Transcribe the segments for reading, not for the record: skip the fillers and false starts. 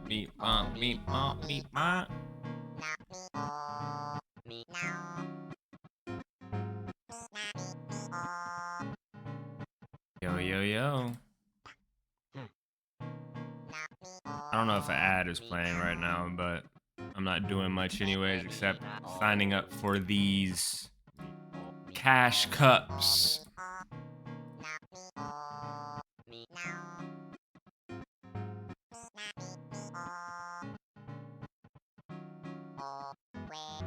Meet my. Yo, yo, yo. I don't know if an ad is playing right now, but I'm not doing much anyways except signing up for these cash cups.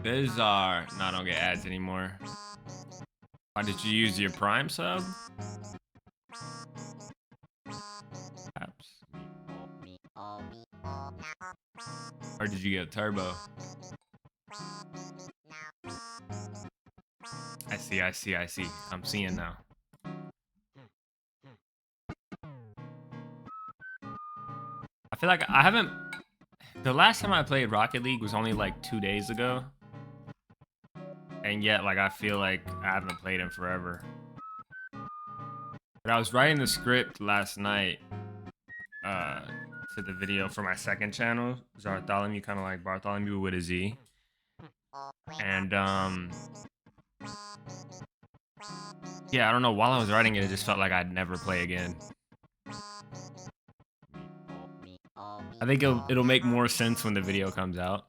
These are... No, I don't get ads anymore. Why did you use your Prime sub? Apps. Or did you get Turbo? I see. I'm seeing now. I feel like I haven't... The last time I played Rocket League was only like 2 days ago. And yet, like, I feel like I haven't played in forever. But I was writing the script last night to the video for my second channel, Zartholomew, kind of like Bartholomew with a Z. And, yeah, I don't know, while I was writing it, it just felt like I'd never play again. I think it'll make more sense when the video comes out.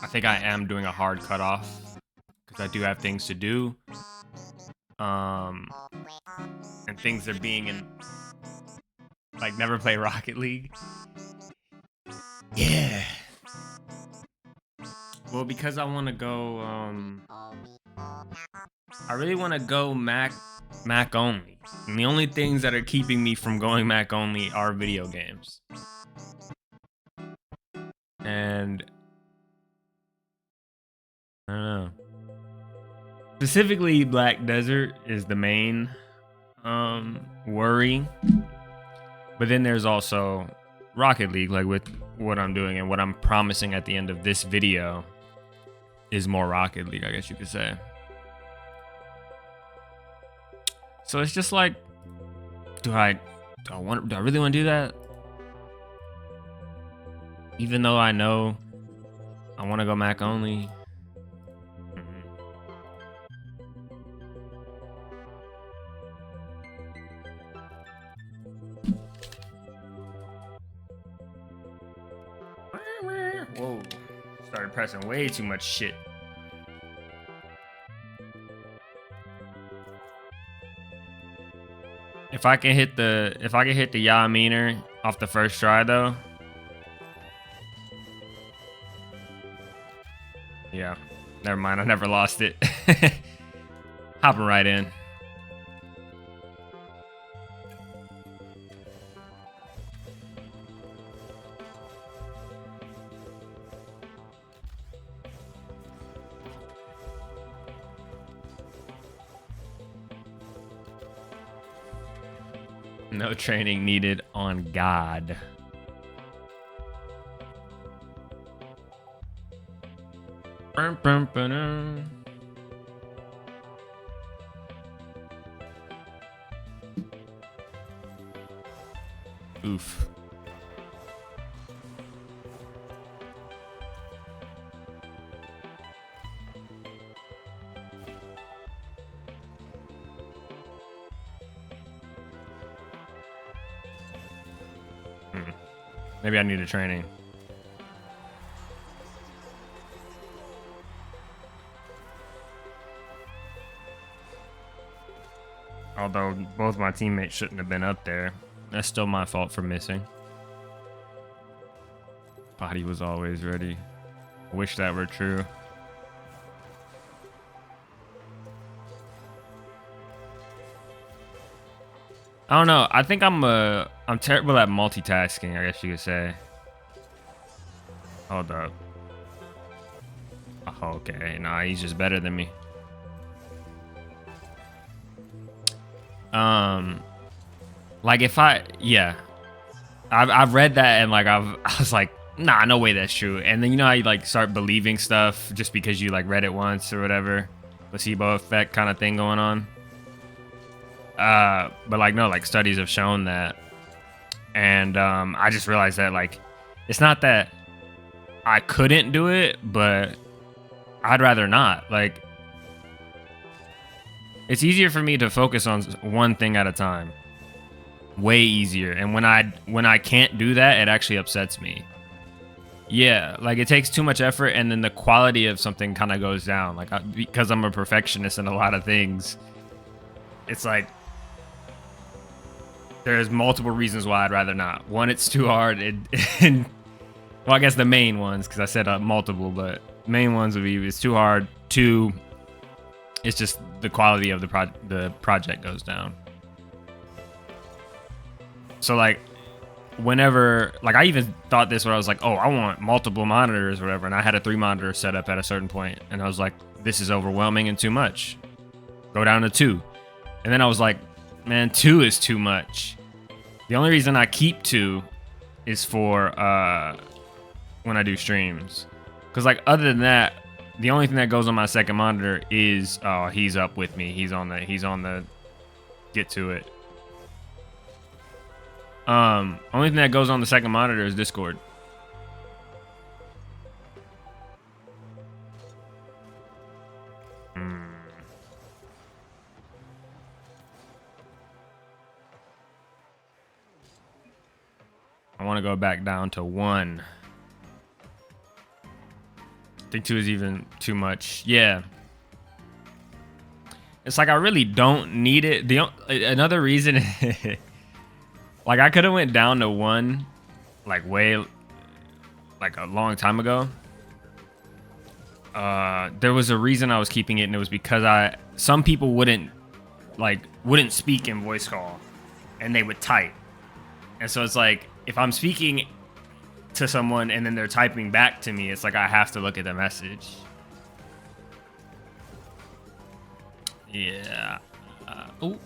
I think I am doing a hard cutoff because I do have things to do. And things are being in, like, never play Rocket League. Yeah. Well, because I want to go, I really want to go Mac only. And the only things that are keeping me from going Mac only are video games. And I don't know. Specifically, Black Desert is the main worry. But then there's also Rocket League, like with what I'm doing and what I'm promising at the end of this video is more Rocket League, I guess you could say. So it's just like, do I really want to do that? Even though I know I want to go Mac only. Whoa, started pressing way too much shit. If I can hit the Ya meaner off the first try though. Yeah, never mind, I never lost it. Hopping right in. No training needed on God. Oof. Maybe I need a training. Although both my teammates shouldn't have been up there. That's still my fault for missing. Body was always ready. I wish that were true. I don't know. I think I'm terrible at multitasking, I guess you could say. Hold up. Oh, okay. Nah, he's just better than me. Like if I've read that and like I was like, nah, no way that's true. And then you know how you like start believing stuff just because you like read it once or whatever, placebo effect kind of thing going on. But like, no, like studies have shown that. And I just realized that like, it's not that I couldn't do it, but I'd rather not. Like, it's easier for me to focus on one thing at a time. Way easier. And when I can't do that, it actually upsets me. Yeah, like it takes too much effort, and then the quality of something kind of goes down. Like because I'm a perfectionist in a lot of things, it's like there's multiple reasons why I'd rather not. One, it's too hard, and well, I guess the main ones, because I said multiple, but main ones would be it's too hard. Two, it's just the quality of the project goes down. So like, whenever, like I even thought this when I was like, oh, I want multiple monitors or whatever, and I had a 3 monitor setup at a certain point, and I was like, this is overwhelming and too much. Go down to 2. And then I was like, man, 2 is too much. The only reason I keep 2 is for when I do streams. Because like other than that, the only thing that goes on my second monitor is he's up with me. He's on the get to it. Only thing that goes on the second monitor is Discord. I want to go back down to 1. I think 2 is even too much. Yeah. It's like I really don't need it. Another reason, like I could have went down to 1, like like a long time ago. There was a reason I was keeping it, and it was because some people wouldn't speak in voice call, and they would type, and so it's like if I'm speaking to someone and then they're typing back to me, it's like I have to look at the message. Yeah. Ooh.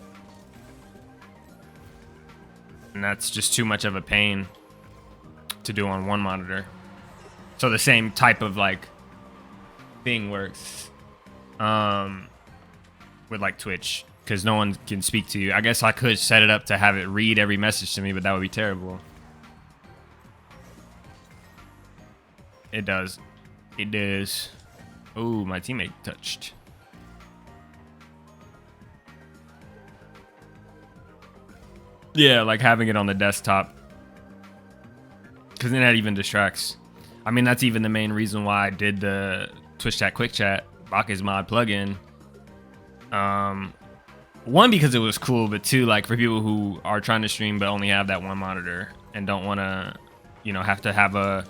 And that's just too much of a pain to do on 1 monitor. So the same type of like thing works with like Twitch, because no one can speak to you. I guess I could set it up to have it read every message to me, but that would be terrible. It does. It does. Oh, my teammate touched. Yeah, like having it on the desktop, because then that even distracts. I mean, that's even the main reason why I did the Twitch Chat Quick Chat Bacchus mod plugin. 1, because it was cool, but 2, like for people who are trying to stream but only have that 1 monitor and don't want to, have to have a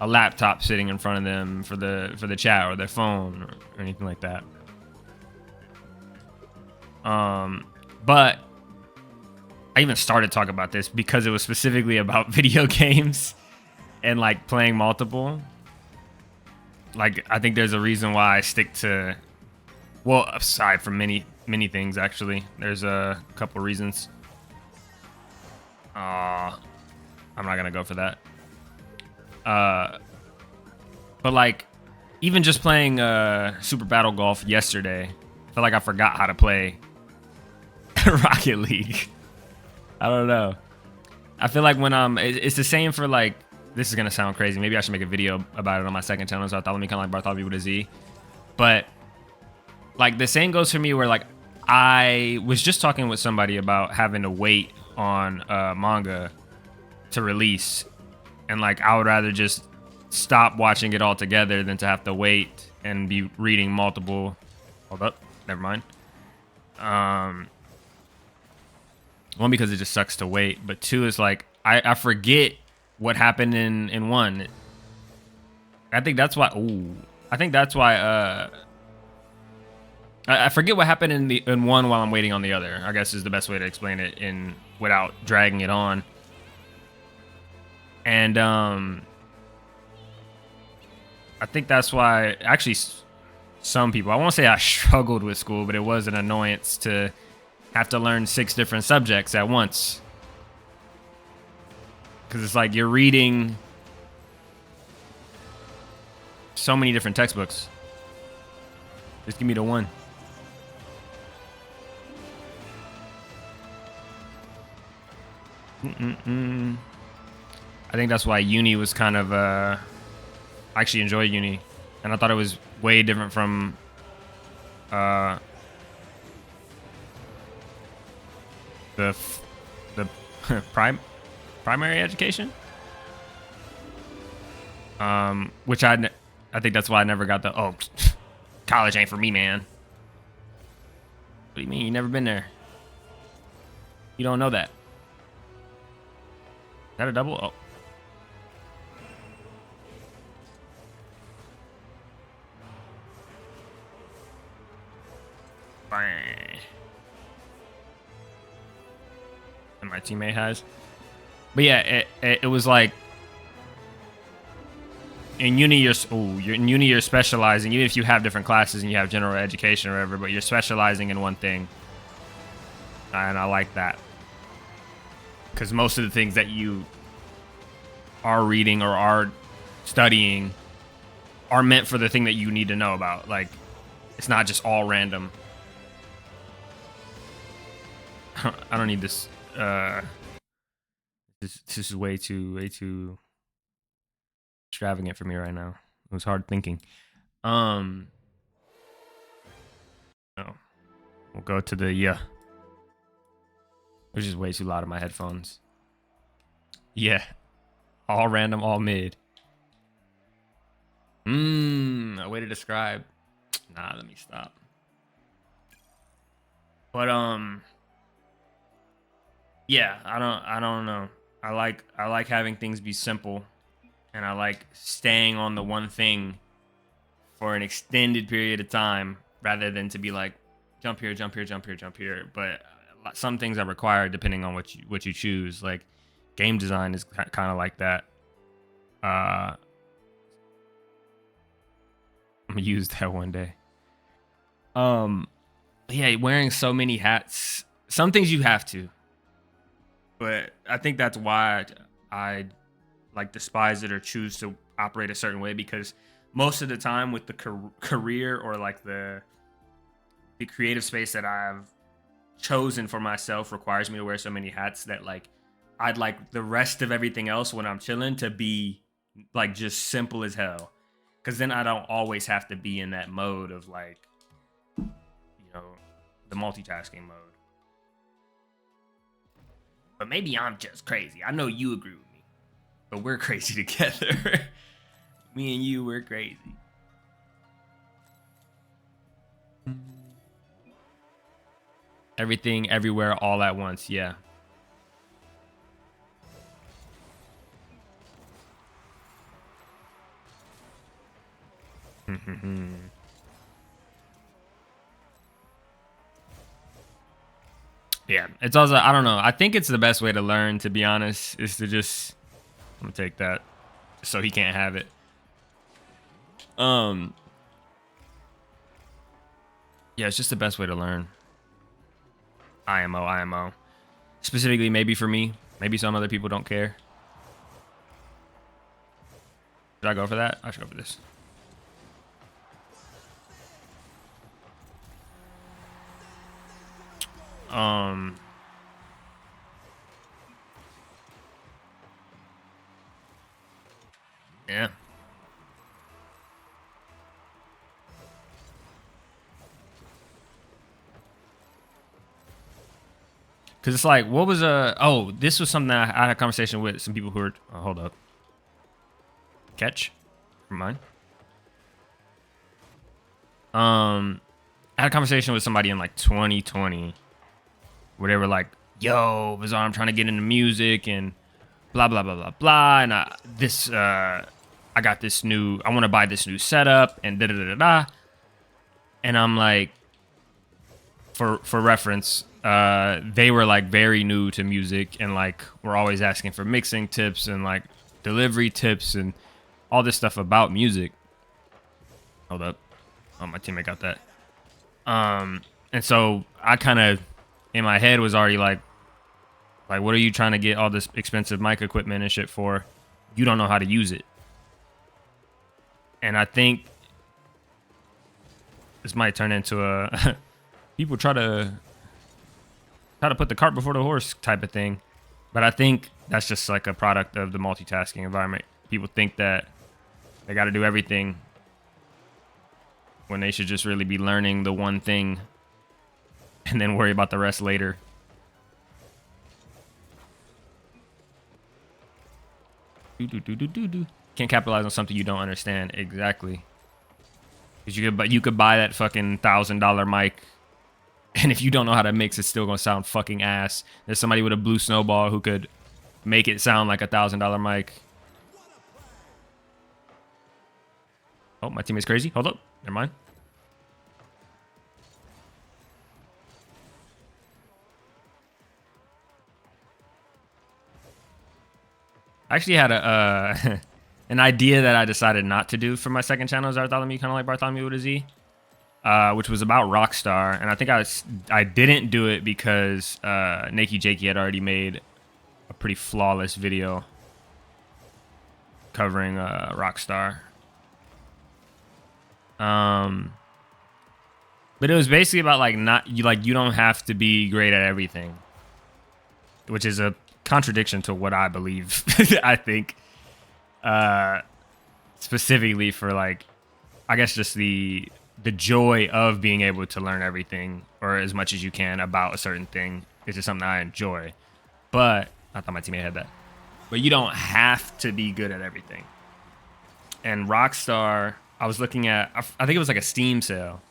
laptop sitting in front of them for the chat or their phone or anything like that. But I even started talking about this because it was specifically about video games and like playing multiple. Like I think there's a reason why I stick to, well, aside from many things actually, there's a couple reasons. I'm not gonna go for that. But like even just playing Super Battle Golf yesterday, I felt like I forgot how to play Rocket League. I don't know. I feel like when it's the same for like, this is gonna sound crazy, maybe I should make a video about it on my second channel, so I thought, let me kind of like Bartholomew with a Z. But like the same goes for me where like I was just talking with somebody about having to wait on manga to release, and like I would rather just stop watching it altogether than to have to wait and be reading multiple. Hold up, never mind. 1, because it just sucks to wait, but 2 is like I forget what happened in 1. I think that's why. I forget what happened in 1 while I'm waiting on the other, I guess is the best way to explain it without dragging it on. And I think that's why actually some people, I won't say I struggled with school, but it was an annoyance to have to learn 6 different subjects at once. Because it's like you're reading so many different textbooks. Just give me the 1. I think that's why uni was kind of I actually enjoy uni, and I thought it was way different from the the primary education. Which I think that's why I never got the college ain't for me, man. What do you mean? You never been there? You don't know that? Is that a double? Oh. Bang. And my teammate has. But yeah, it was like in uni you're specializing, even if you have different classes and you have general education or whatever, but you're specializing in one thing. And I like that. Because most of the things that you are reading or are studying are meant for the thing that you need to know about. Like, it's not just all random. I don't need this. This is way too extravagant for me right now. It was hard thinking. No. We'll go to the which is way too loud in my headphones. Yeah. All random, all mid. A way to describe. Nah, let me stop. But yeah, I don't know. I like having things be simple, and I like staying on the one thing for an extended period of time rather than to be like jump here, jump here, jump here, jump here. But some things are required depending on what you choose. Like game design is kind of like that. I'm gonna use that one day. Yeah, wearing so many hats. Some things you have to, but I think that's why I like despise it or choose to operate a certain way, because most of the time with the career or like the creative space that I've chosen for myself requires me to wear so many hats that like I'd like the rest of everything else when I'm chilling to be like just simple as hell, because then I don't always have to be in that mode of like, you know, the multitasking mode. But maybe I'm just crazy. I know you agree with me, but we're crazy together. Me and you, we're crazy. Everything, everywhere, all at once. Yeah. Yeah, it's also, I don't know. I think it's the best way to learn, to be honest, is to just, I'm gonna take that so he can't have it. Yeah, it's just the best way to learn. IMO. Specifically, maybe for me. Maybe some other people don't care. Should I go for that? I should go for this. Yeah. Cause it's like, what was this was something that I had a conversation with some people who were, hold up. Catch. Never mind. I had a conversation with somebody in like 2020 where they were like, yo, Bizarre, I'm trying to get into music and blah, blah, blah, blah, blah. And I got this new, I want to buy this new setup and da da da da. And I'm like, for reference, they were like very new to music and like were always asking for mixing tips and like delivery tips and all this stuff about music. Hold up. Oh, my teammate got that. And so I kind of in my head was already like, what are you trying to get all this expensive mic equipment and shit for? You don't know how to use it. And I think this might turn into people try to put the cart before the horse type of thing. But I think that's just like a product of the multitasking environment. People think that they got to do everything when they should just really be learning the one thing and then worry about the rest later. Can't capitalize on something you don't understand. Exactly. Because you could buy that fucking $1,000 mic, and if you don't know how to mix, it's still gonna sound fucking ass. There's somebody with a blue snowball who could make it sound like a $1,000 mic. Oh, my teammate's crazy. Hold up. Never mind. I actually had a an idea that I decided not to do for my second channel, Bartholomew, kind of like Bartholomew with a Z, which was about Rockstar, and I think I didn't do it because Nakey Jakey had already made a pretty flawless video covering Rockstar. But it was basically about like you don't have to be great at everything, which is a contradiction to what I believe. I think specifically for like, I guess just the joy of being able to learn everything or as much as you can about a certain thing is just something I enjoy. But I thought my teammate had that. But you don't have to be good at everything. And Rockstar, I was looking at, I think it was like a Steam sale.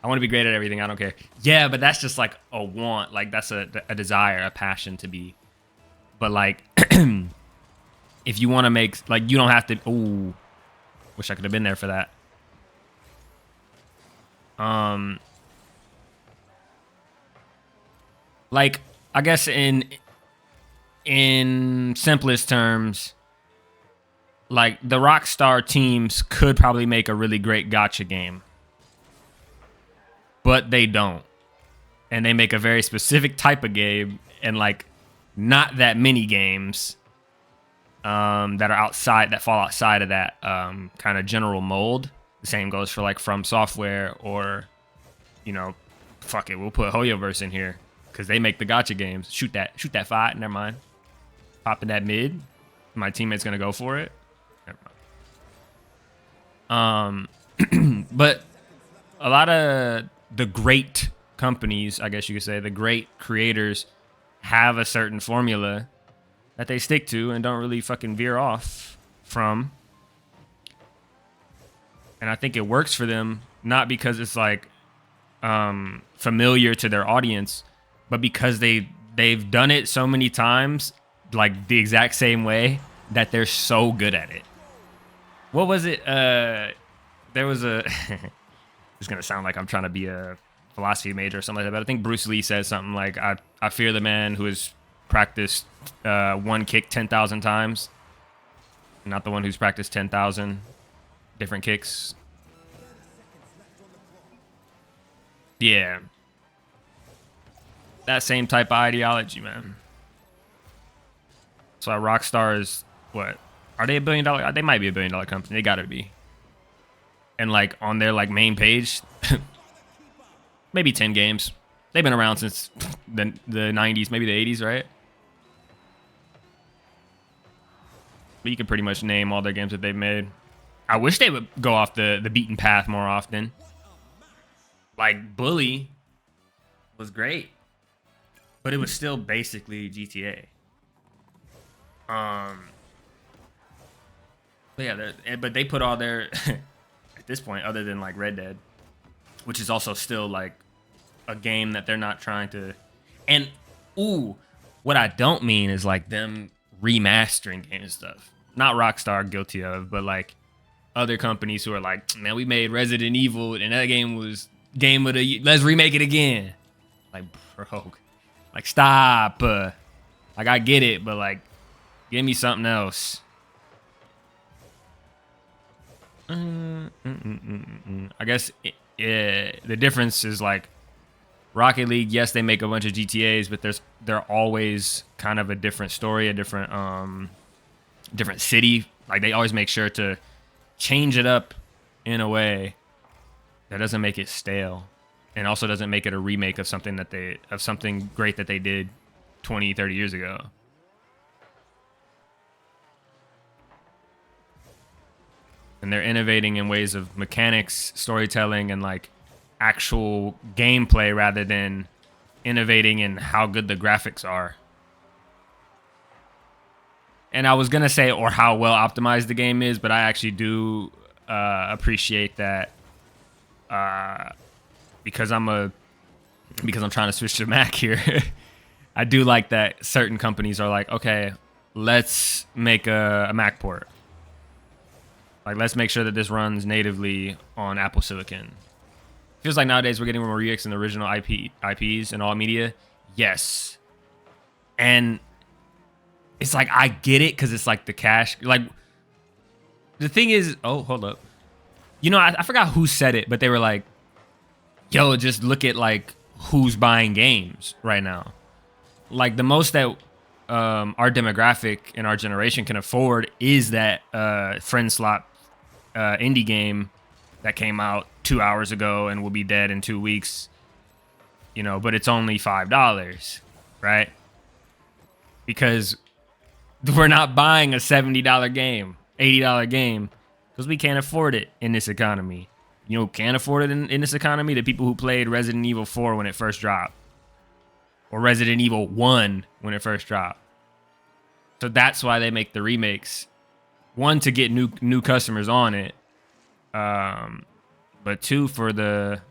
I want to be great at everything. I don't care. Yeah, but that's just like a want. Like that's a desire, a passion to be. But like, if you want to make, like, you don't have to. Ooh, wish I could have been there for that. Like, I guess in simplest terms, like the Rockstar teams could probably make a really great gacha game, but they don't, and they make a very specific type of game, and like not that many games that are outside, that fall outside of that kind of general mold. The same goes for like From Software, or, you know, fuck it, we'll put Hoyoverse in here because they make the gacha games. Shoot that fight. Never mind. Popping that mid. My teammate's gonna go for it. Never mind. But a lot of the great companies, I guess you could say, the great creators have a certain formula that they stick to and don't really fucking veer off from. And I think it works for them, not because it's like familiar to their audience, but because they've done it so many times, like the exact same way, that they're so good at it. What was it? There was a it's gonna sound like I'm trying to be a philosophy major or something like that, but I think Bruce Lee said something like, I fear the man who has practiced one kick 10,000 times, not the one who's practiced 10,000 different kicks. Yeah, that same type of ideology, man. So Rockstar is, what, are they $1 billion? They might be $1 billion company. They gotta be. And like on their like main page, maybe 10 games. They've been around since the 90s, maybe the 80s, right? But you can pretty much name all their games that they've made. I wish they would go off the beaten path more often. Like Bully was great, but it was still basically GTA. But yeah, but they put all their at this point, other than like Red Dead, which is also still like a game that they're not trying to. And ooh, what I don't mean is like them remastering games and stuff. Not Rockstar, guilty of, but like other companies who are like, man, we made Resident Evil and that game was game of the, let's remake it again. Like, bro, like stop. Like I get it, but like give me something else. I guess the difference is like Rocket League, yes, they make a bunch of GTAs, but they're always kind of a different story, a different different city. Like they always make sure to change it up in a way that doesn't make it stale, and also doesn't make it a remake of something great that they did 20, 30 years ago. and they're innovating in ways of mechanics, storytelling, and like actual gameplay rather than innovating in how good the graphics are. And I was gonna say or how well optimized the game is, but I actually do appreciate that because I'm trying to switch to Mac here. I do like that certain companies are like, okay, let's make a Mac port. Like, let's make sure that this runs natively on Apple Silicon. Feels like nowadays we're getting more remakes in the original IPs and all media. Yes. And it's like, I get it because it's like the cash. Like, the thing is, oh, hold up. You know, I forgot who said it, but they were like, yo, just look at like who's buying games right now. Like the most that our demographic and our generation can afford is that friend slot indie game that came out 2 hours ago and will be dead in 2 weeks. You know, but it's only $5, right? Because we're not buying a $70 game, $80 game, because we can't afford it in this economy. You know, can't afford it in this economy? The people who played Resident Evil 4 when it first dropped. Or Resident Evil 1 when it first dropped. So that's why they make the remakes. One, to get new customers on it. But two, for the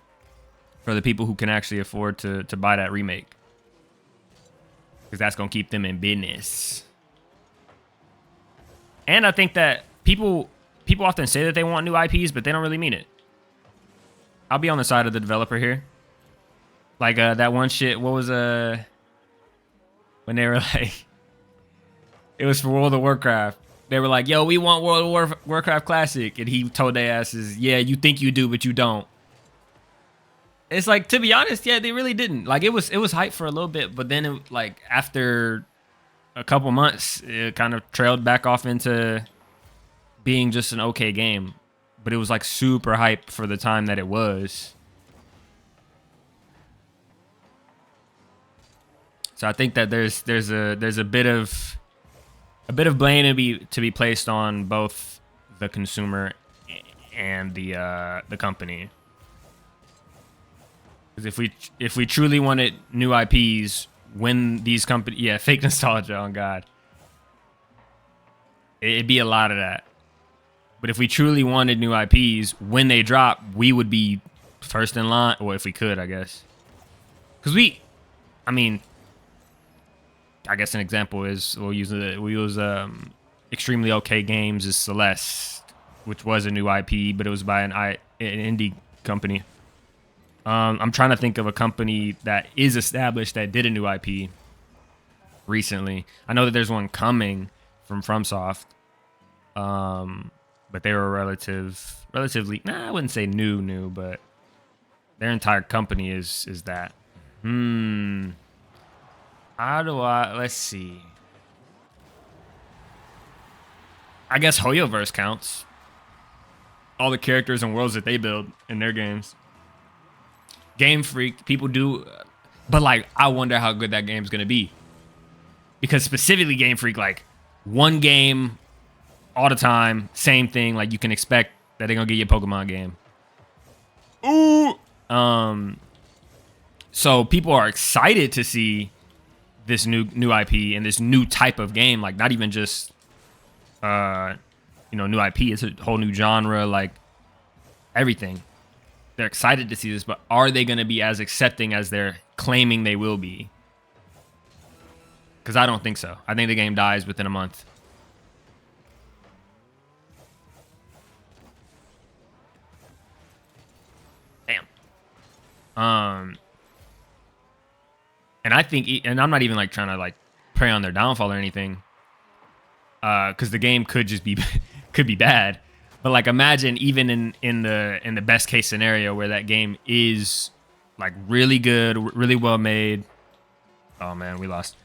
people who can actually afford to buy that remake. Because that's going to keep them in business. And I think that people often say that they want new IPs, but they don't really mean it. I'll be on the side of the developer here. Like that one shit, what was when they were like, it was for World of Warcraft. They were like, yo, we want World of Warcraft Classic. And he told their asses, yeah, you think you do, but you don't. It's like, to be honest, yeah, they really didn't. Like, it was hype for a little bit, but then it, like after a couple months, it kind of trailed back off into being just an okay game. But it was like super hype for the time that it was. So I think that there's a bit of blame to be placed on both the consumer and the company. Because if we truly wanted new IPs, when these companies, yeah, fake nostalgia, on God, it'd be a lot of that. But if we truly wanted new IPs, when they drop, we would be first in line, or if we could, I guess. Because I guess an example is we'll use Extremely OK Games' is Celeste, which was a new IP, but it was by an indie company. I'm trying to think of a company that is established that did a new IP recently. I know that there's one coming from FromSoft, but they were relatively, I wouldn't say new, but their entire company is that. Let's see. I guess Hoyoverse counts. All the characters and worlds that they build in their games. Game Freak, people do, but like, I wonder how good that game's gonna be. Because specifically Game Freak, like, one game all the time, same thing, like you can expect that they're gonna give you a Pokemon game. Ooh! So people are excited to see this new IP and this new type of game, like not even just new IP, it's a whole new genre, like everything. They're excited to see this, but are they going to be as accepting as they're claiming they will be? Because I don't think so. I think the game dies within a month. Damn. And I think, and I'm not even like trying to like prey on their downfall or anything, because the game could just be could be bad. But like, imagine even in the best case scenario where that game is like really good, really well made. Oh man, we lost.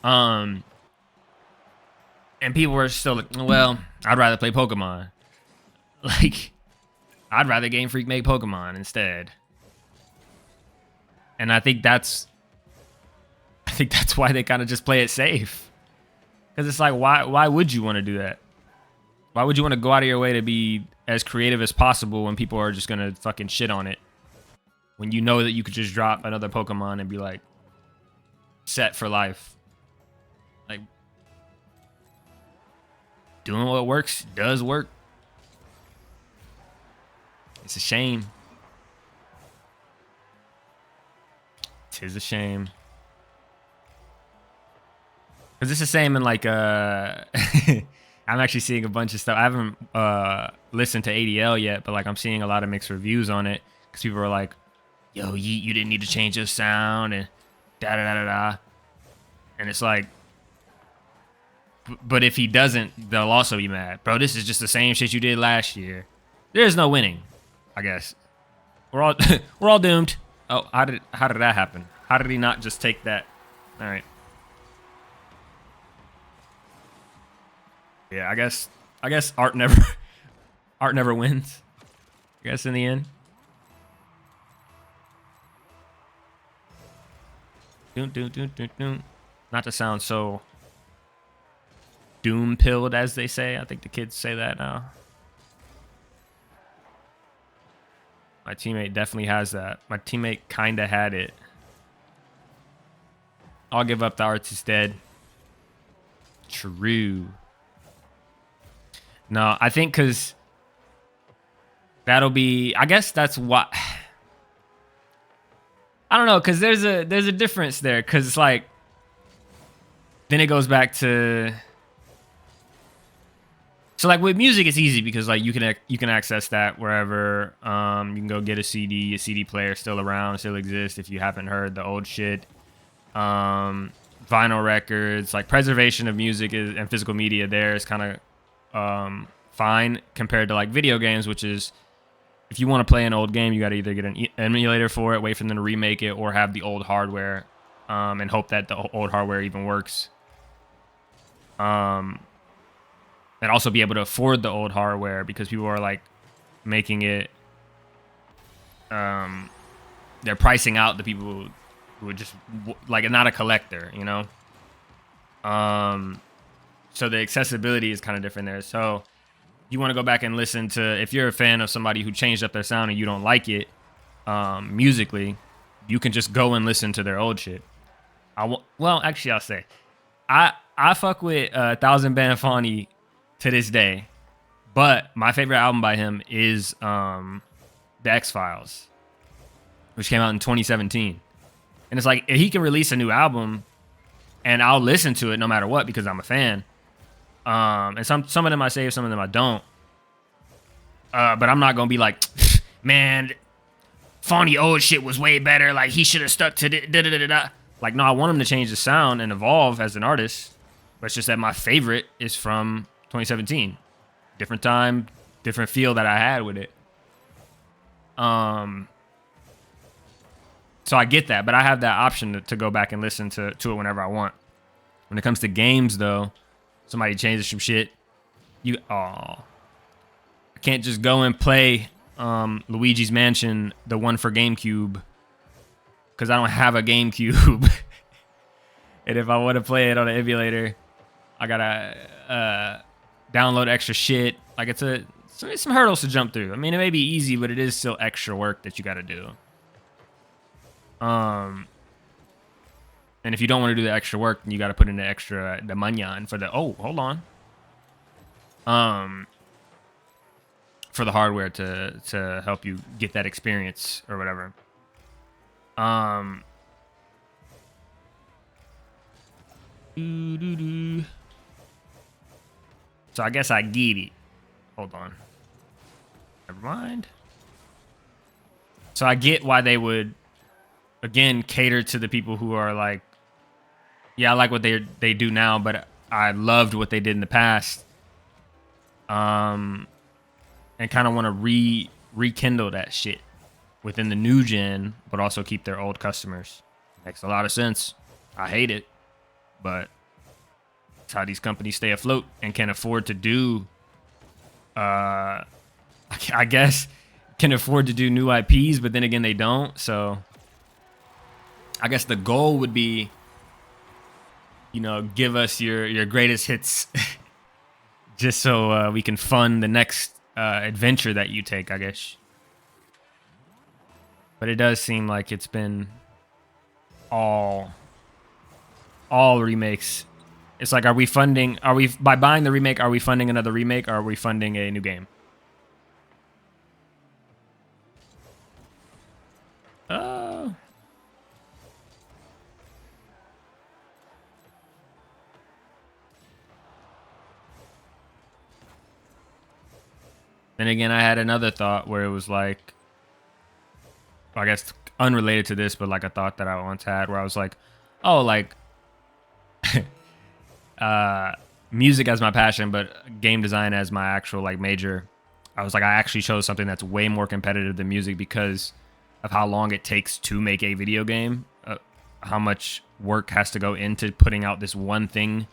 And people were still like, well, I'd rather play Pokemon. Like, I'd rather Game Freak make Pokemon instead. And I think that's why they kind of just play it safe. Because it's like, why would you want to do that? Why would you want to go out of your way to be as creative as possible when people are just gonna fucking shit on it? When you know that you could just drop another Pokemon and be like set for life. Like, doing what works does work. It's a shame. Tis a shame. Cause it's the same in like I'm actually seeing a bunch of stuff. I haven't listened to ADL yet, but like I'm seeing a lot of mixed reviews on it because people are like, "Yo, you didn't need to change your sound," and da da da da da. And it's like, but if he doesn't, they'll also be mad, bro. This is just the same shit you did last year. There's no winning, I guess. We're all we're all doomed. Oh, how did that happen? How did he not just take that? All right. Yeah, I guess art never wins. I guess in the end. Not to sound so doom-pilled, as they say. I think the kids say that now. My teammate definitely has that. My teammate kind of had it. I'll give up, the arts is dead. True. No, I think because that'll be, I guess that's what, I don't know, because there's a difference there, because it's like, then it goes back to, so like with music it's easy because like you can access that wherever. You can go get a CD player still around, still exists if you haven't heard the old shit. Vinyl records, like preservation of music and physical media there is kind of fine compared to like video games, which is if you want to play an old game, you got to either get an emulator for it, wait for them to remake it, or have the old hardware and hope that the old hardware even works. And also be able to afford the old hardware because people are like making it, they're pricing out the people who would just like not a collector, you know? So the accessibility is kind of different there. So you want to go back and listen to, if you're a fan of somebody who changed up their sound and you don't like it musically, you can just go and listen to their old shit. Well, actually, I'll say, I fuck with Thousand Banafani to this day, but my favorite album by him is The X-Files, which came out in 2017. And it's like, he can release a new album and I'll listen to it no matter what because I'm a fan. And some of them I save, some of them I don't. But I'm not gonna be like, man, Fonny old shit was way better. Like he should have stuck to da. Like, no, I want him to change the sound and evolve as an artist. But it's just that my favorite is from 2017. Different time, different feel that I had with it. So I get that, but I have that option to go back and listen to it whenever I want. When it comes to games, though, somebody changes some shit. I can't just go and play Luigi's Mansion, the one for GameCube, because I don't have a GameCube. And if I want to play it on an emulator, I gotta download extra shit. Like it's some hurdles to jump through. I mean, it may be easy, but it is still extra work that you gotta do. And if you don't want to do the extra work, then you got to put in the manyan for the, hold on. For the hardware to help you get that experience or whatever. So I guess I get it. Hold on. Never mind. So I get why they would, again, cater to the people who are like, yeah, I like what they do now, but I loved what they did in the past. And kind of want to rekindle that shit within the new gen, but also keep their old customers. Makes a lot of sense. I hate it, but it's how these companies stay afloat and can afford to do, I guess, can afford to do new IPs, but then again, they don't. So I guess the goal would be, you know, give us your greatest hits just so we can fund the next adventure that you take, I guess. But it does seem like it's been all remakes. It's like, are we by buying the remake, are we funding another remake, or are we funding a new game? Then again, I had another thought where it was like, I guess unrelated to this, but like a thought that I once had where I was like, oh, like music as my passion, but game design as my actual like major. I was like, I actually chose something that's way more competitive than music because of how long it takes to make a video game, how much work has to go into putting out this one thing.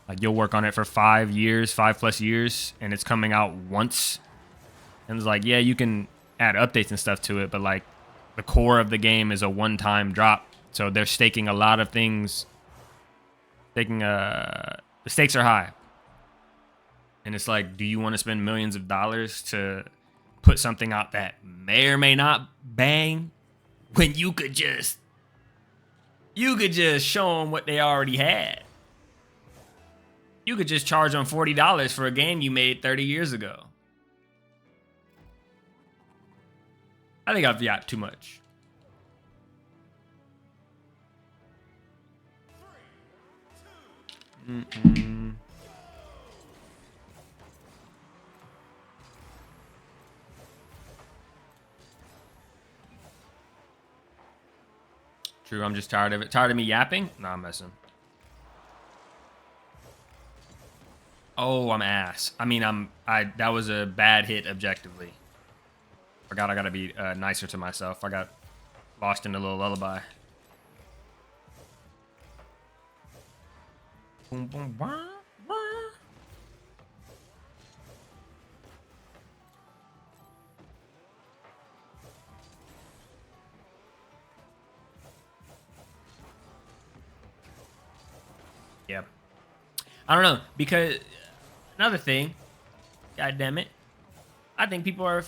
Like you'll work on it for 5 years, 5+ years, and it's coming out once. And it's like, yeah, you can add updates and stuff to it, but like the core of the game is a one-time drop. So they're staking a lot of things. The stakes are high. And it's like, do you want to spend millions of dollars to put something out that may or may not bang when you could just show them what they already had? You could just charge them $40 for a game you made 30 years ago. I think I've yapped too much. True, I'm just tired of it. Tired of me yapping? Nah, I'm messing. Oh, I'm ass. I mean, that was a bad hit objectively. Forgot I gotta be nicer to myself. I got lost in a little lullaby. Boom, boom, wah, wah. Yep. I don't know, because another thing, god damn it, I think people are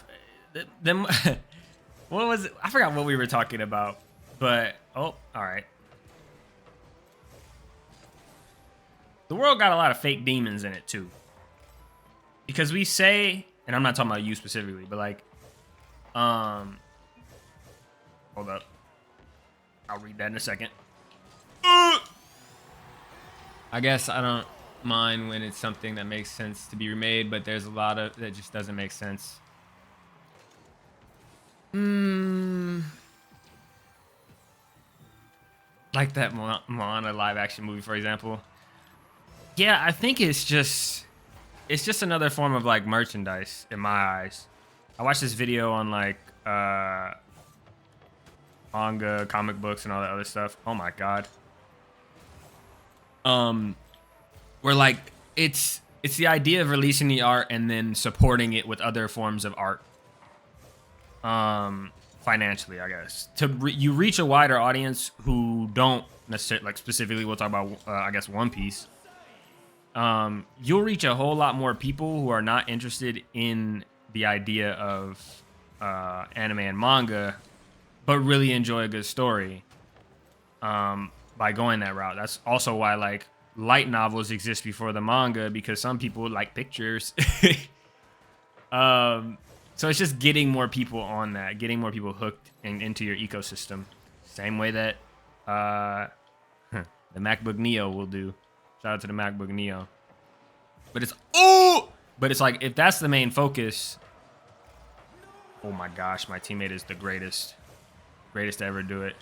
them. What was it? I forgot what we were talking about, but oh, all right. The world got a lot of fake demons in it too, because we say, and I'm not talking about you specifically, but like, hold up, I'll read that in a second. I guess I don't mind when it's something that makes sense to be remade, but there's a lot of that just doesn't make sense. Like that Moana live action movie, for example. Yeah, I think it's just another form of like merchandise in my eyes. I watched this video on like manga, comic books, and all that other stuff. Oh my god. Where like it's the idea of releasing the art and then supporting it with other forms of art. Financially, I guess, you reach a wider audience who don't necessarily, like specifically, we'll talk about I guess One Piece. You'll reach a whole lot more people who are not interested in the idea of anime and manga, but really enjoy a good story. By going that route. That's also why like light novels exist before the manga, because some people like pictures. So it's just getting more people on that, getting more people hooked into your ecosystem. Same way that the MacBook Neo will do. Shout out to the MacBook Neo. But it's like, if that's the main focus, oh my gosh, my teammate is the greatest to ever do it.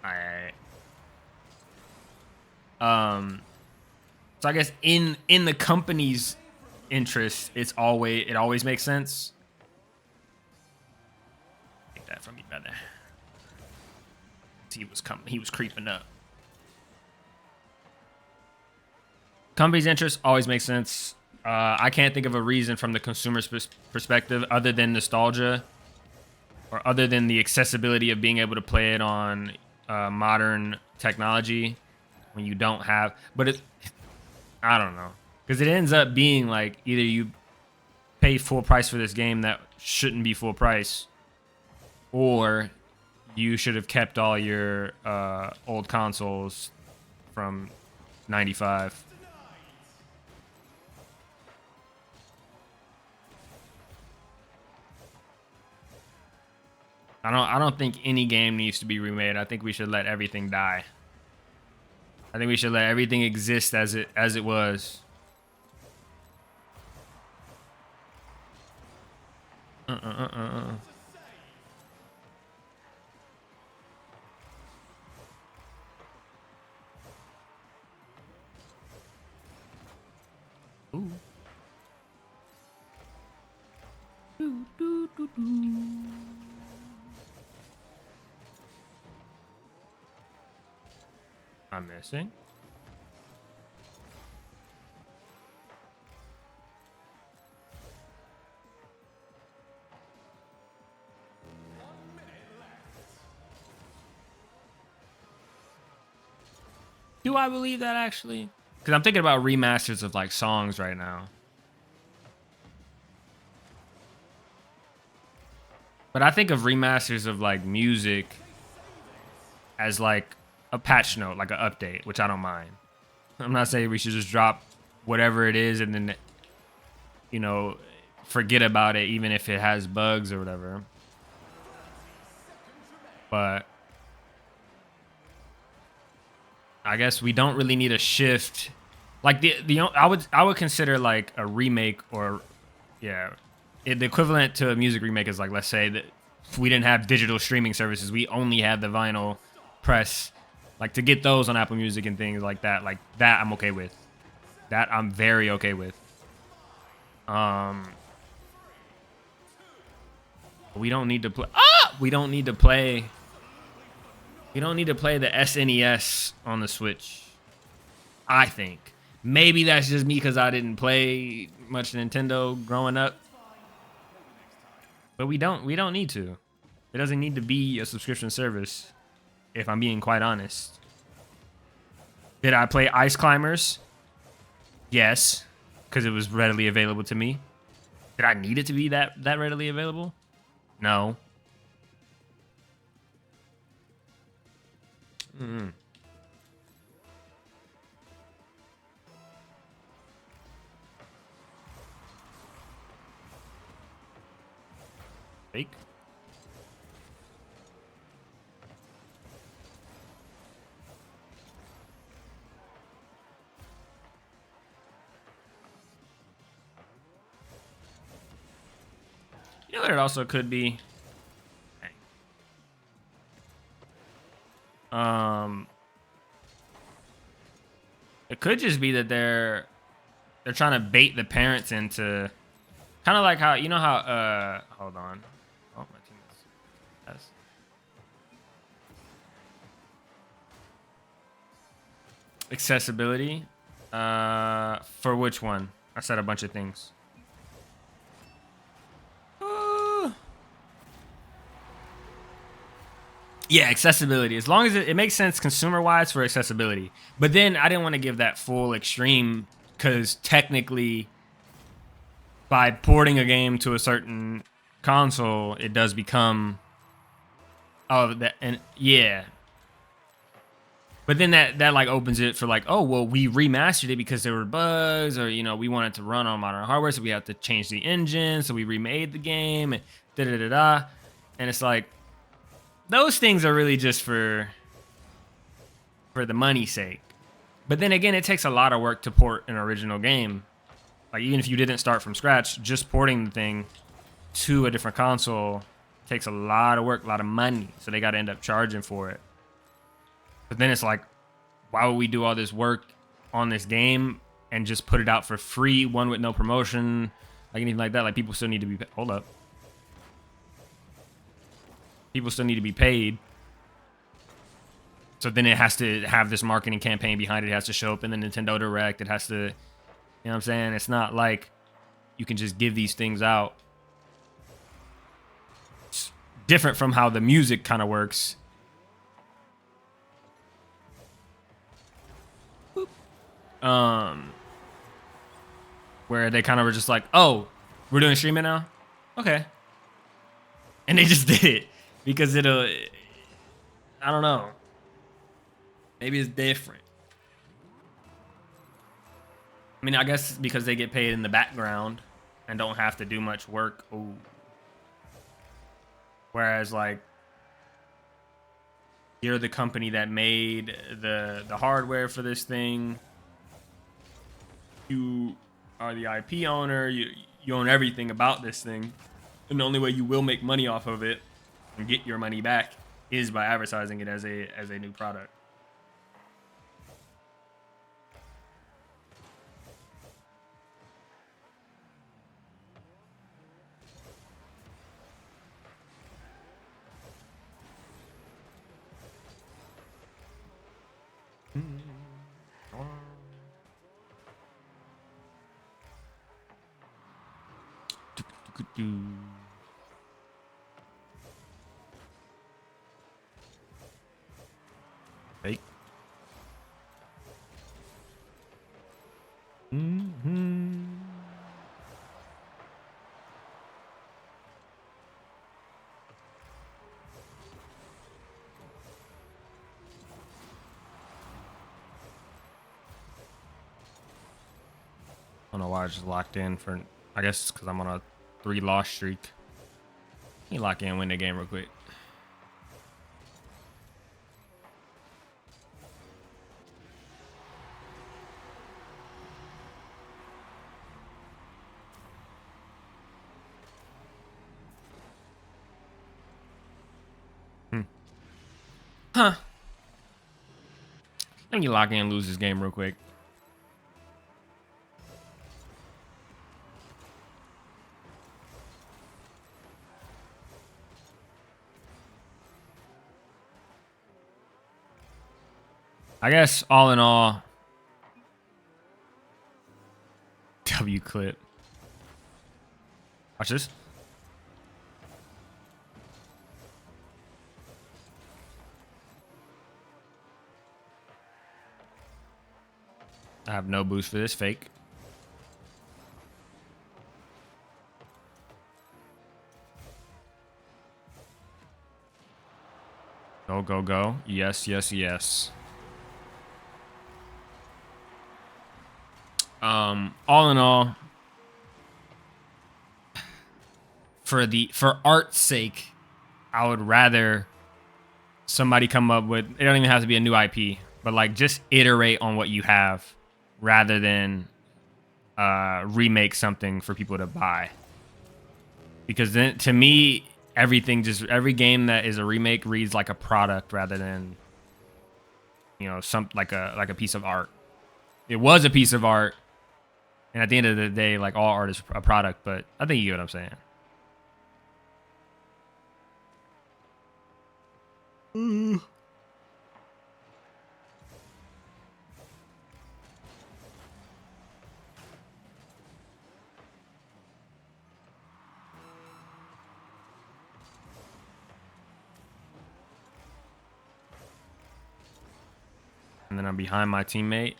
Alright. So I guess in the company's interest, it always makes sense. Take that from me, brother. He was creeping up. Company's interest always makes sense. I can't think of a reason from the consumer's perspective other than nostalgia, or other than the accessibility of being able to play it on modern technology when you don't have. But I don't know. Because it ends up being like either you pay full price for this game that shouldn't be full price, or you should have kept all your old consoles from 95. I don't think any game needs to be remade. I think we should let everything die. I think we should let everything exist as it was. Ooh. Do, do, do, do. I'm missing. Do I believe that actually? Because I'm thinking about remasters of like songs right now. But I think of remasters of like music as like a patch note, like an update, which I don't mind. I'm not saying we should just drop whatever it is and then, you know, forget about it even if it has bugs or whatever. But I guess we don't really need a shift. Like I would consider like a remake or the equivalent to a music remake is like, let's say that if we didn't have digital streaming services, we only had the vinyl press, like to get those on Apple Music and things like that. Like that I'm okay with. That I'm very okay with. We don't need to play. We don't need to play. We don't need to play the SNES on the Switch. I think maybe that's just me because I didn't play much Nintendo growing up. But we don't need to. It doesn't need to be a subscription service, if I'm being quite honest. Did I play Ice Climbers? Yes, because it was readily available to me. Did I need it to be that readily available? No. Fake. You know what it also could be? It could just be that they're trying to bait the parents into kind of like how, you know how hold on. Oh, my team is yes. Accessibility. For which one? I said a bunch of things. Yeah, accessibility. As long as it makes sense consumer-wise for accessibility. But then I didn't want to give that full extreme because technically by porting a game to a certain console, it does become that, and yeah. But then that like opens it for like, oh, well, we remastered it because there were bugs, or, you know, we wanted to run on modern hardware, so we have to change the engine, so we remade the game, and da-da-da-da. And it's like, those things are really just for the money's sake. But then again, it takes a lot of work to port an original game. Like, even if you didn't start from scratch, just porting the thing to a different console takes a lot of work, a lot of money. So they got to end up charging for it. But then it's like, why would we do all this work on this game and just put it out for free, one with no promotion, like anything like that? Like, people still need to be, hold up. People still need to be paid. So then it has to have this marketing campaign behind it. It has to show up in the Nintendo Direct. It has to, you know what I'm saying? It's not like you can just give these things out. It's different from how the music kind of works. where they kind of were just like, oh, we're doing streaming now? Okay. And they just did it because I don't know. Maybe it's different. I mean, I guess because they get paid in the background and don't have to do much work. Ooh. Whereas, like, you're the company that made the hardware for this thing. You are the IP owner. You own everything about this thing. And the only way you will make money off of it and get your money back is by advertising it as a new product. Fake. I don't know why I just locked in for. I guess it's because I'm on a 3-loss streak. You lock in, win the game real quick. Huh. Let me lock in and lose this game real quick. I guess all in all, W clip. Watch this. I have no boost for this fake. Go, go, go. Yes, yes, yes. All in all, for art's sake, I would rather somebody come up with, it don't even have to be a new IP, but like just iterate on what you have rather than remake something for people to buy. Because then to me, every game that is a remake reads like a product rather than, you know, like a piece of art. It was a piece of art, and at the end of the day, like all art is a product, but I think you get what I'm saying. And then I'm behind my teammate.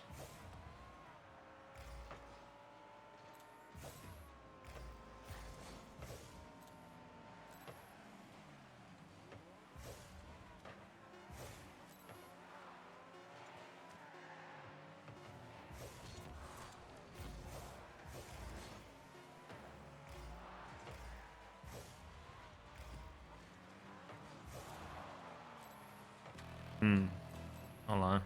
Hold on.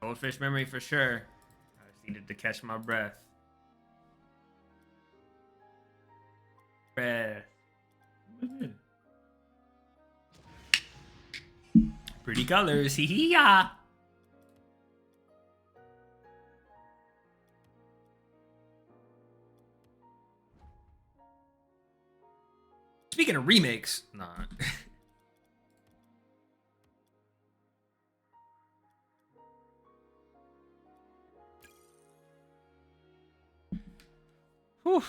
Goldfish memory for sure. I just needed to catch my breath. Pretty colors, hee hee ya. Speaking of remakes, nah. Whew.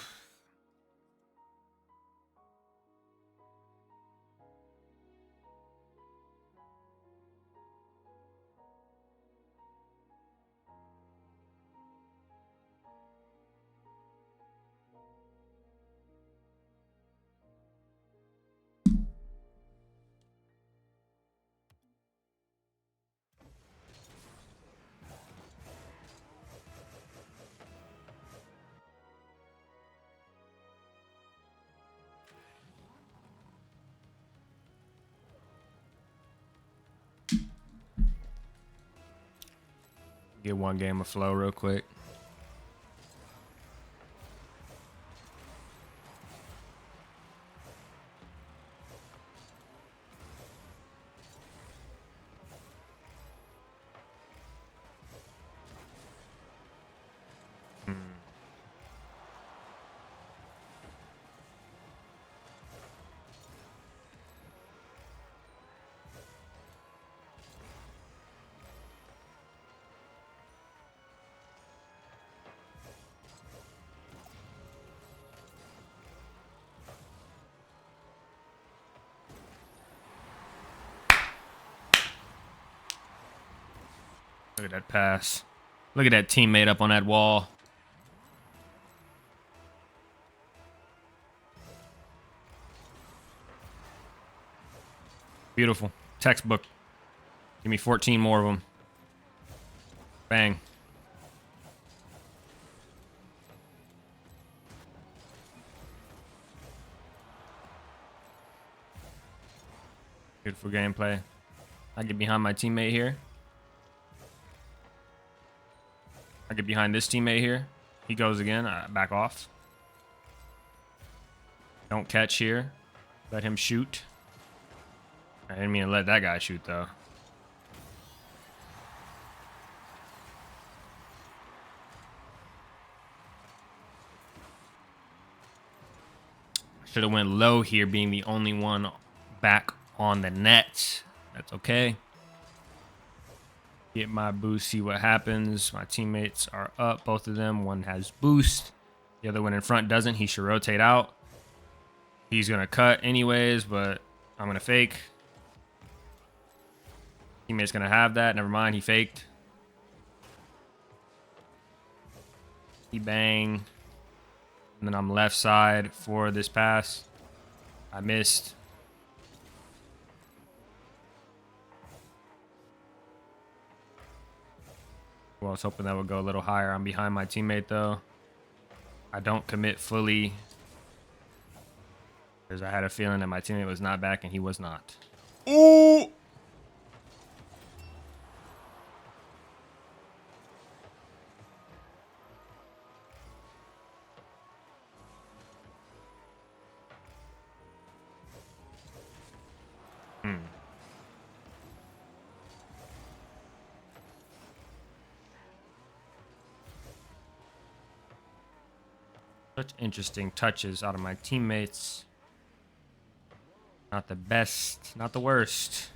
Get one game of flow real quick. Look at that pass. Look at that teammate up on that wall. Beautiful. Textbook. Give me 14 more of them. Bang. Beautiful gameplay. I get behind my teammate here. I get behind this teammate here. He goes again. I back off. Don't catch here. Let him shoot. I didn't mean to let that guy shoot, though. Should have went low here, being the only one back on the net. That's okay. Get my boost, see what happens. My teammates are up, both of them. One has boost. The other one in front doesn't. He should rotate out. He's going to cut anyways, but I'm going to fake. Teammate's going to have that. Never mind, he faked. He bang. And then I'm left side for this pass. I missed. Well, I was hoping that would go a little higher. I'm behind my teammate, though. I don't commit fully, because I had a feeling that my teammate was not back, and he was not. Ooh! Such interesting touches out of my teammates. Not the best, not the worst.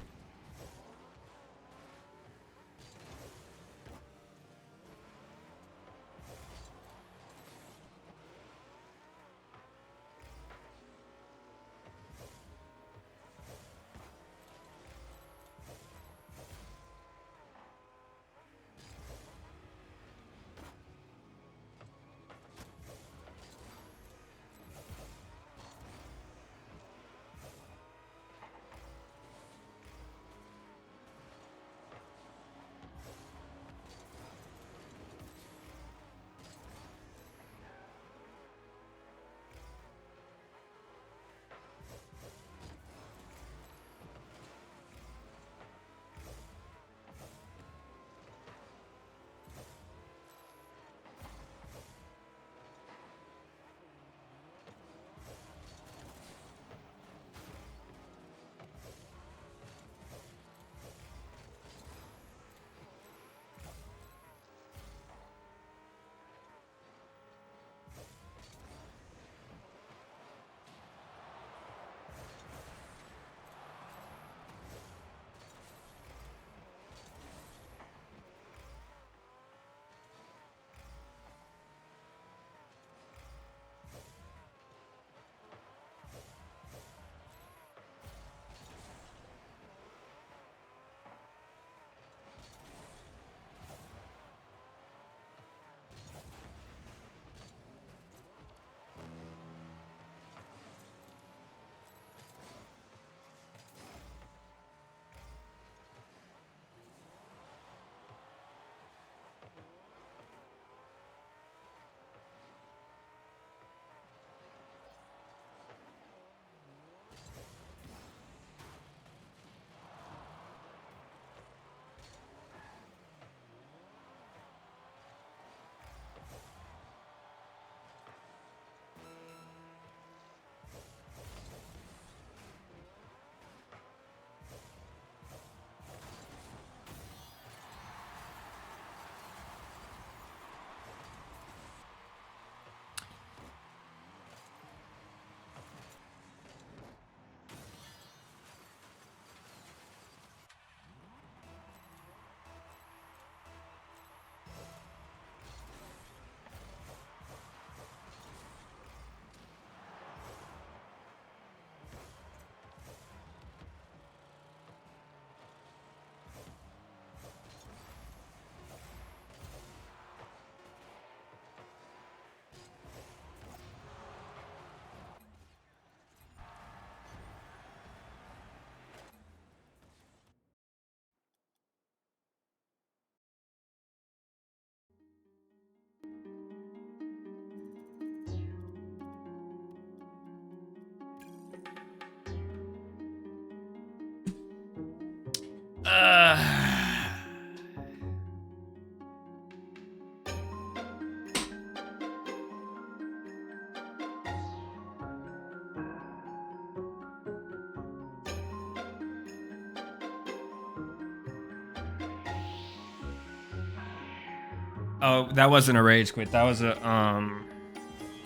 Oh, that wasn't a rage quit. That was a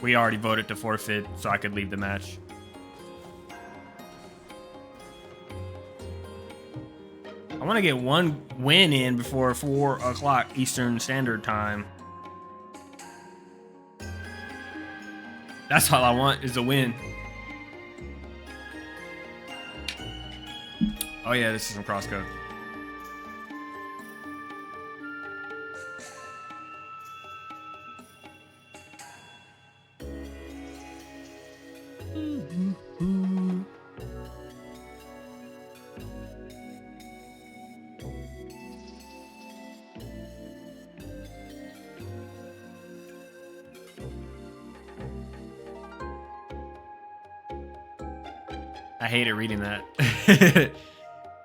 we already voted to forfeit, so I could leave the match. I want to get one win in before 4 o'clock Eastern Standard Time. That's all I want is a win. Oh yeah, this is some crosscode. I hated reading that.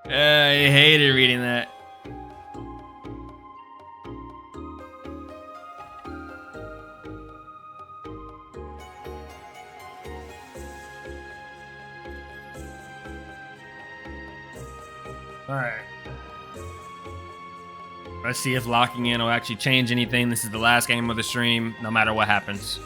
I hated reading that. All right. Let's see if locking in will actually change anything. This is the last game of the stream, no matter what happens.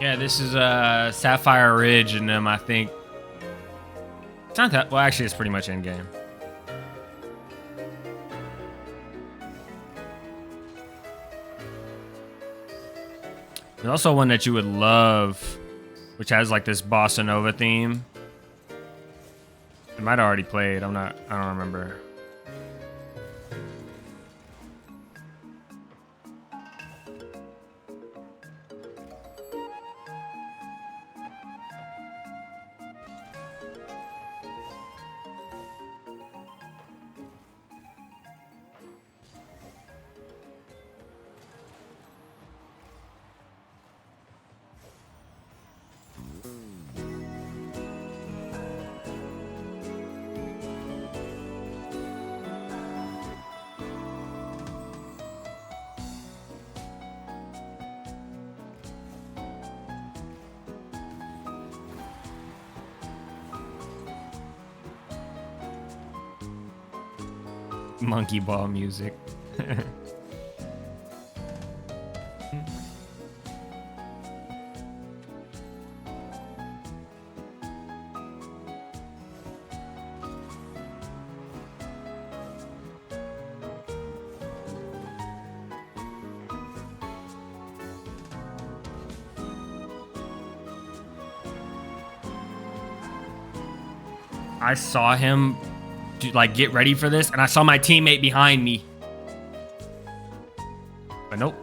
Yeah, this is Sapphire Ridge and them, I think. It's not that, well, actually, it's pretty much in game. There's also one that you would love, which has like this bossa nova theme. It might have already played. I don't remember. Monkey ball music. I saw him like get ready for this, and I saw my teammate behind me. But nope.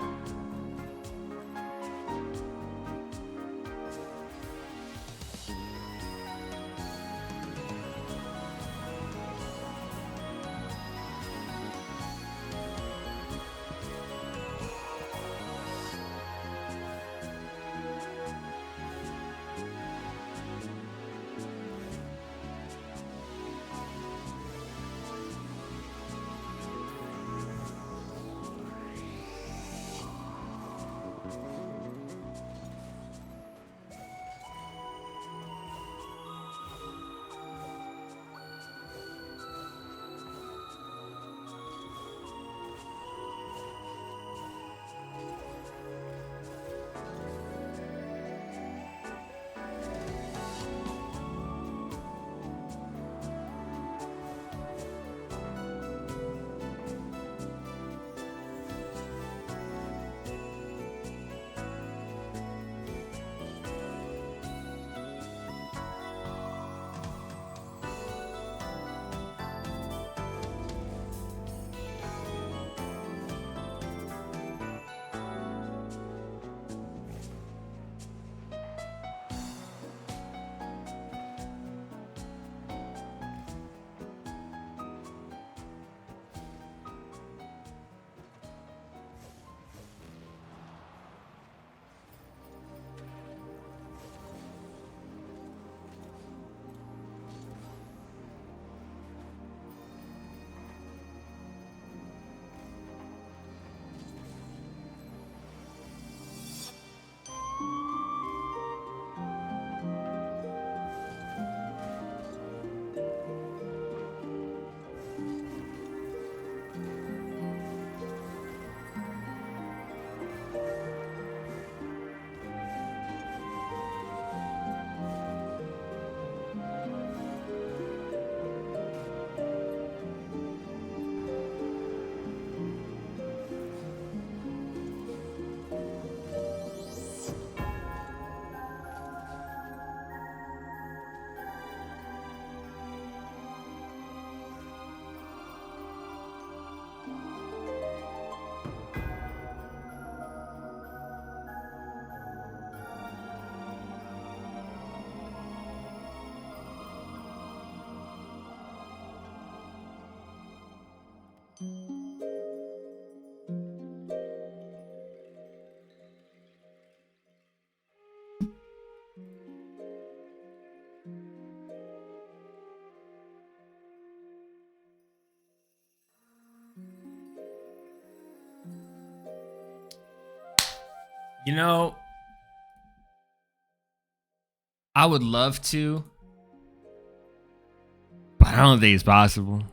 You know, I would love to, but I don't think it's possible.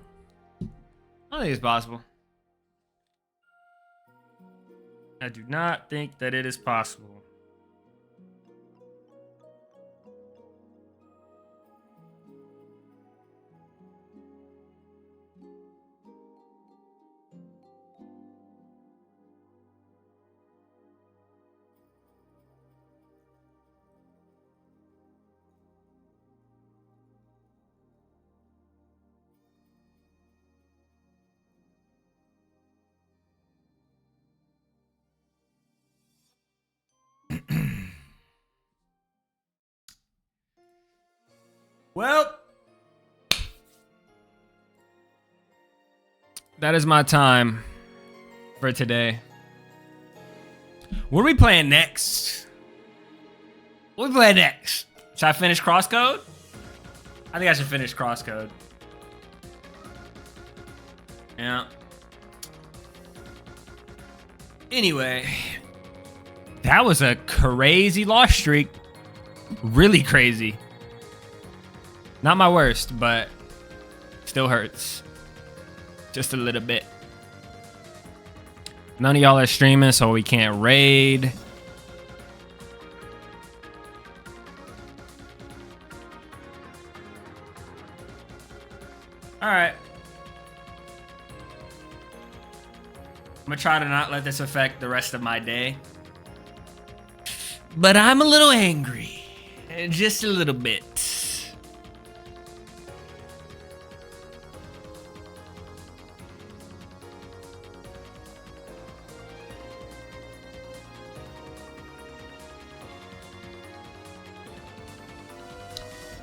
I don't think it's possible. I do not think that it is possible. Well, that is my time for today. What are we playing next? What are we playing next? Should I finish Crosscode? I think I should finish Crosscode. Yeah. Anyway, that was a crazy loss streak. Really crazy. Not my worst, but still hurts. Just a little bit. None of y'all are streaming, so we can't raid. All right. I'm gonna try to not let this affect the rest of my day. But I'm a little angry. Just a little bit.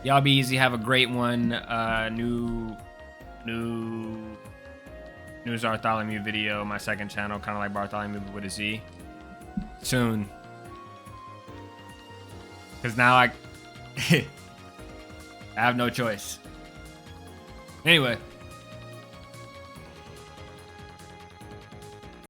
Y'all be easy. Have a great one. New Bartholomew video. My second channel, kind of like Bartholomew with a Z. Soon. Because now I have no choice. Anyway.